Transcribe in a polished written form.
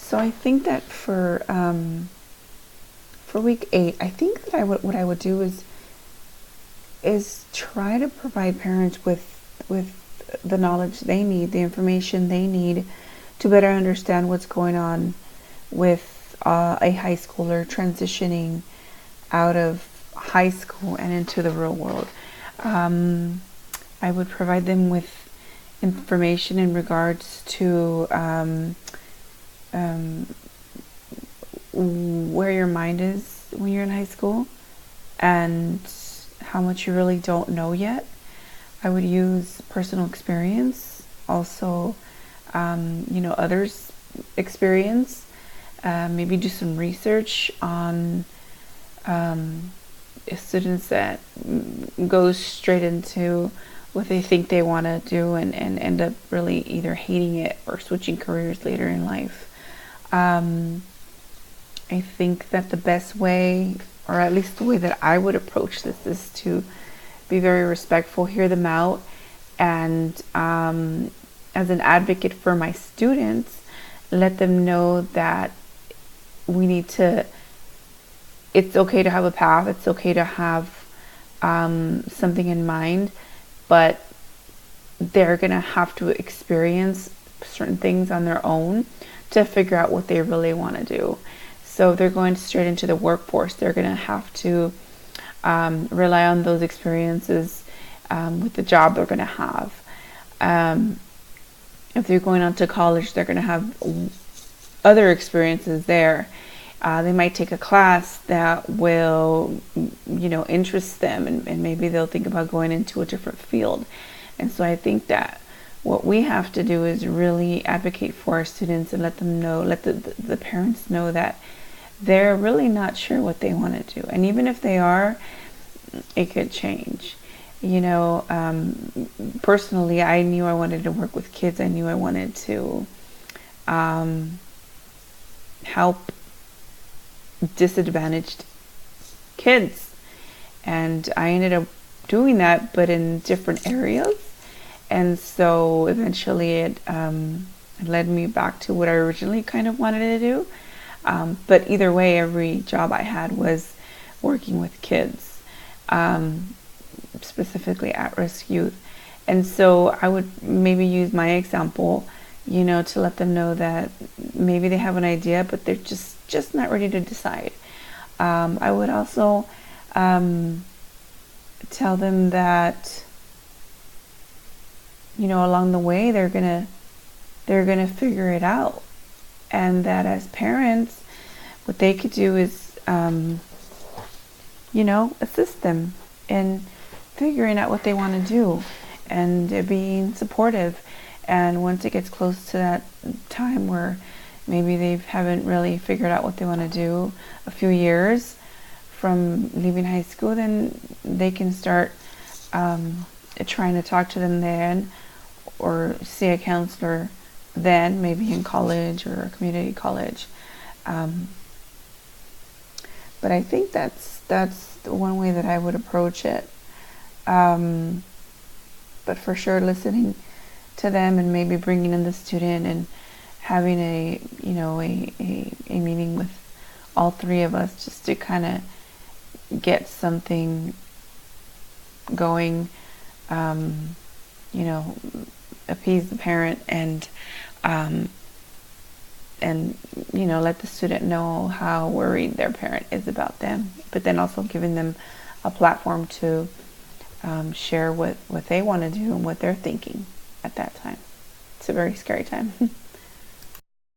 So I think that for week 8, I think that what I would do is try to provide parents with the knowledge they need, the information they need to better understand what's going on with a high schooler transitioning out of high school and into the real world. I would provide them with information in regards to where your mind is when you're in high school and how much you really don't know yet. I would use personal experience, also, others' experience. Maybe do some research on students that go straight into what they think they want to do and end up really either hating it or switching careers later in life. I think that the best way, or at least the way that I would approach this, is to be very respectful, hear them out, and as an advocate for my students, let them know that it's okay to have a path, it's okay to have something in mind, but they're going to have to experience certain things on their own to figure out what they really want to do. So if they're going straight into the workforce, they're going to have to rely on those experiences with the job they're going to have. If they're going on to college, they're going to have other experiences there. They might take a class that will, interest them, and maybe they'll think about going into a different field. And so I think that what we have to do is really advocate for our students and let them know, let the parents know that they're really not sure what they want to do. And even if they are, it could change. Personally, I knew I wanted to work with kids. I knew I wanted to help disadvantaged kids. And I ended up doing that, but in different areas. And so eventually it led me back to what I originally kind of wanted to do. But either way, every job I had was working with kids, specifically at-risk youth. And so I would maybe use my example, to let them know that maybe they have an idea, but they're just not ready to decide. I would also tell them that, along the way they're gonna figure it out, and that as parents, what they could do is, assist them in figuring out what they want to do and being supportive. And once it gets close to that time where maybe they haven't really figured out what they want to do, a few years from leaving high school, then they can start trying to talk to them then, or see a counselor then, maybe in college or a community college. But I think that's the one way that I would approach it. But for sure, listening to them and maybe bringing in the student and having a meeting with all three of us just to kind of get something going, appease the parent and let the student know how worried their parent is about them, but then also giving them a platform to share what they want to do and what they're thinking at that time. It's a very scary time.